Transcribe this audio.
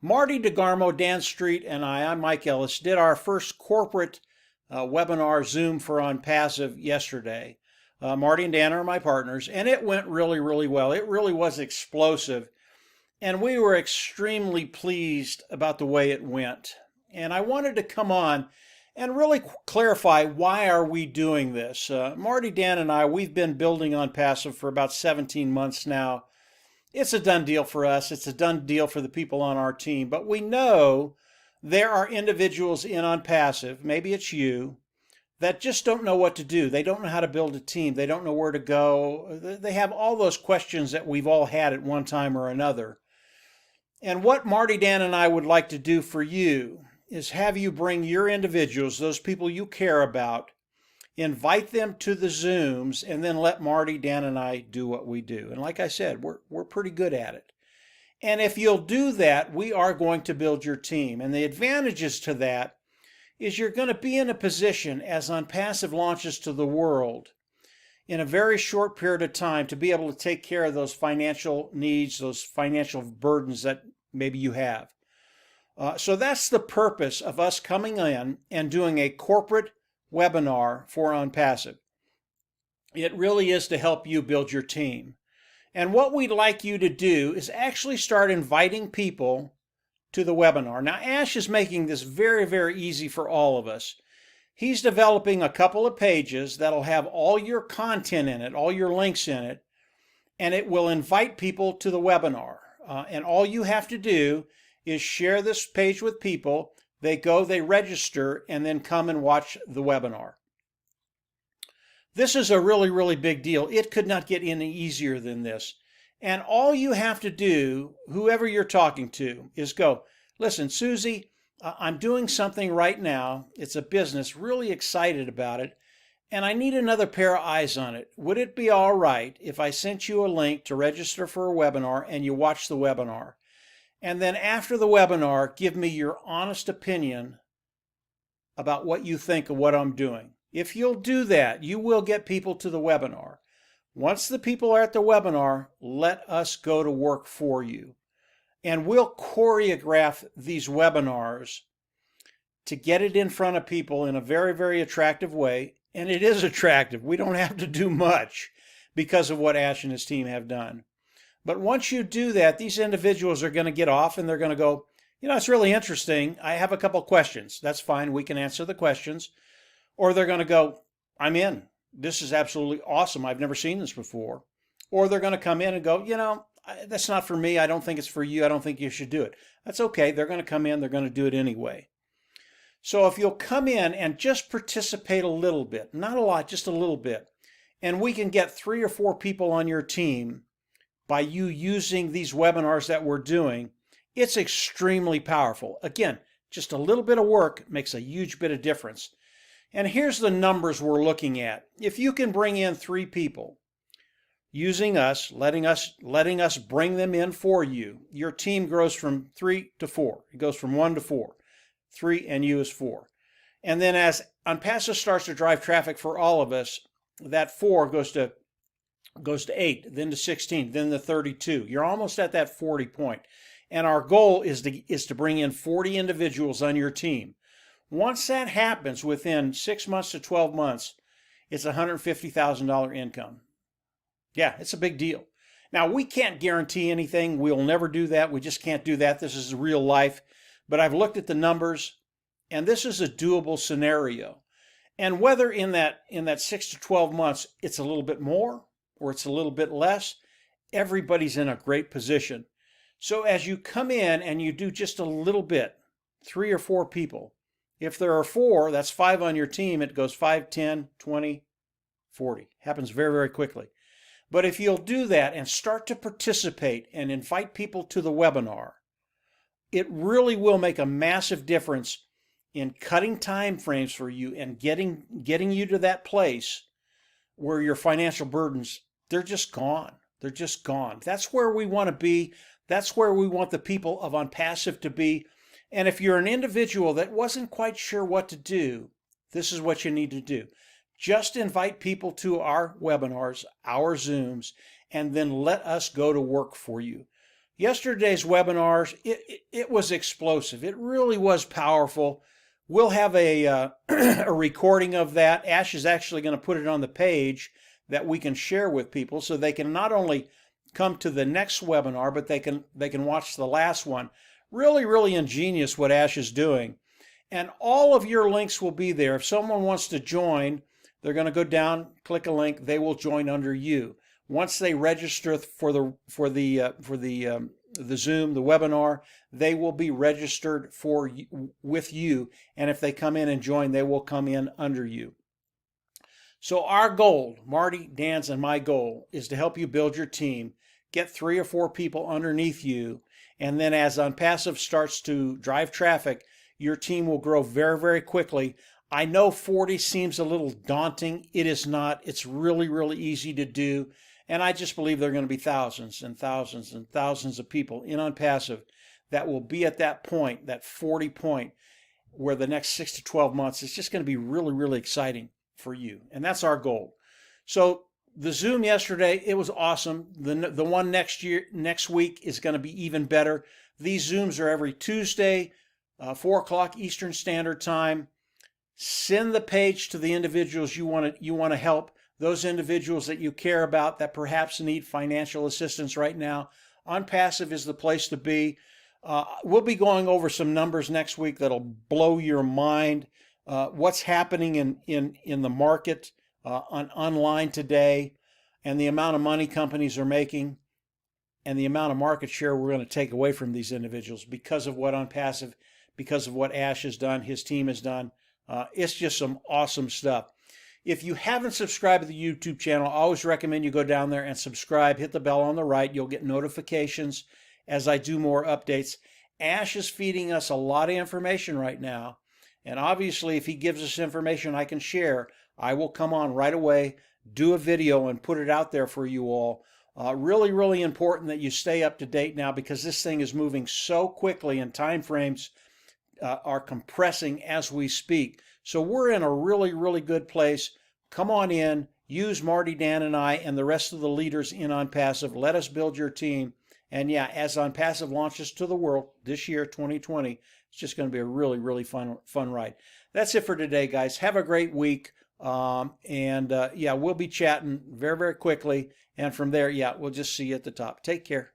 Marty DeGarmo, Dan Street, and I'm Mike Ellis, did our first corporate webinar Zoom for Onpassive yesterday. Marty and Dan are my partners, and it went really, really well. It really was explosive, and we were extremely pleased about the way it went. And I wanted to come on and really clarify, why are we doing this? Marty, Dan, and I, we've been building Onpassive for about 17 months now. It's a done deal for us. It's a done deal for the people on our team. But we know there are individuals in Onpassive, maybe it's you, that just don't know what to do. They don't know how to build a team. They don't know where to go. They have all those questions that we've all had at one time or another. And what Marty, Dan, and I would like to do for you is have you bring your individuals, those people you care about, invite them to the Zooms, and then let Marty, Dan, and I do what we do. And like I said, we're pretty good at it. And if you'll do that, we are going to build your team. And the advantages to that is you're going to be in a position, as Onpassive launches to the world, in a very short period of time, to be able to take care of those financial needs, those financial burdens that maybe you have. So that's the purpose of us coming in and doing a corporate webinar for Onpassive. It really is to help you build your team. And what we'd like you to do is actually start inviting people to the webinar. Now, Ash is making this very, very easy for all of us. He's developing a couple of pages that'll have all your content in it, all your links in it, and it will invite people to the webinar. And all you have to do is share this page with people. They go, they register, and then come and watch the webinar. This is a really, really big deal. It could not get any easier than this. And all you have to do, whoever you're talking to, is go, listen, Susie, I'm doing something right now. It's a business, really excited about it, and I need another pair of eyes on it. Would it be all right if I sent you a link to register for a webinar and you watch the webinar? And then after the webinar, give me your honest opinion about what you think of what I'm doing. If you'll do that, you will get people to the webinar. Once the people are at the webinar, let us go to work for you. And we'll choreograph these webinars to get it in front of people in a very, very attractive way. And it is attractive. We don't have to do much because of what Ash and his team have done. But once you do that, these individuals are going to get off and they're going to go, you know, it's really interesting. I have a couple questions. That's fine. We can answer the questions. Or they're going to go, I'm in. This is absolutely awesome. I've never seen this before. Or they're going to come in and go, you know, that's not for me. I don't think it's for you. I don't think you should do it. That's okay. They're going to come in. They're going to do it anyway. So if you'll come in and just participate a little bit, not a lot, just a little bit, and we can get 3 or 4 people on your team by you using these webinars that we're doing, it's extremely powerful. Again, just a little bit of work makes a huge bit of difference. And here's the numbers we're looking at. If you can bring in 3 people using us, letting us bring them in for you, your team grows from 3 to 4. It goes from 1 to 4. 3 and you is 4. And then as Onpassive starts to drive traffic for all of us, that 4 goes to 8, then to 16, then to 32. You're almost at that 40 point. And our goal is to bring in 40 individuals on your team. Once that happens, within 6 months to 12 months, it's a $150,000 income. Yeah, it's a big deal. Now, we can't guarantee anything. We'll never do that. We just can't do that. This is real life. But I've looked at the numbers, and this is a doable scenario. And whether in that 6 to 12 months, it's a little bit more or it's a little bit less, everybody's in a great position. So as you come in and you do just a little bit, 3 or 4 people, if there are 4, that's 5 on your team, it goes 5, 10, 20, 40. Happens very, very quickly. But if you'll do that and start to participate and invite people to the webinar, it really will make a massive difference in cutting time frames for you and getting you to that place where your financial burdens, they're just gone. They're just gone. That's where we want to be. That's where we want the people of Onpassive to be. And if you're an individual that wasn't quite sure what to do, this is what you need to do. Just invite people to our webinars, our Zooms, and then let us go to work for you. Yesterday's webinars, it was explosive. It really was powerful. We'll have a a recording of that. Ash is actually going to put it on the page that we can share with people, so they can not only come to the next webinar, but they can watch the last one. Really, really ingenious what Ash is doing. And all of your links will be there. If someone wants to join, they're going to go down, click a link, they will join under you. Once they register for the Zoom, the webinar, they will be registered with you, and if they come in and join, they will come in under you. So our goal, Marty, Dan's, and my goal, is to help you build your team, get 3 or 4 people underneath you, and then as Onpassive starts to drive traffic, your team will grow very, very quickly. I know 40 seems a little daunting. It is not. It's really, really easy to do. And I just believe there are going to be thousands and thousands and thousands of people in Onpassive that will be at that point, that 40 point, where the next 6 to 12 months is just going to be really, really exciting for you. And that's our goal. So the Zoom yesterday, it was awesome. The one next week is going to be even better. These Zooms are every Tuesday, 4 o'clock Eastern Standard Time. Send the page to the individuals you want to help. Those individuals that you care about that perhaps need financial assistance right now. Onpassive is the place to be. We'll be going over some numbers next week that'll blow your mind. What's happening in the market online today, and the amount of money companies are making, and the amount of market share we're going to take away from these individuals because of what Onpassive, because of what Ash has done, his team has done. It's just some awesome stuff. If you haven't subscribed to the YouTube channel, I always recommend you go down there and subscribe. Hit the bell on the right. You'll get notifications as I do more updates. Ash is feeding us a lot of information right now. And obviously, if he gives us information I can share, I will come on right away, do a video, and put it out there for you all. Really, really important that you stay up to date now, because this thing is moving so quickly and time frames are compressing as we speak. So we're in a really, really good place. Come on in, use Marty, Dan, and I, and the rest of the leaders in Onpassive. Let us build your team. And yeah, as Onpassive launches to the world this year, 2020, it's just going to be a really, really fun ride. That's it for today, guys. Have a great week. Yeah, we'll be chatting very, very quickly. And from there, yeah, we'll just see you at the top. Take care.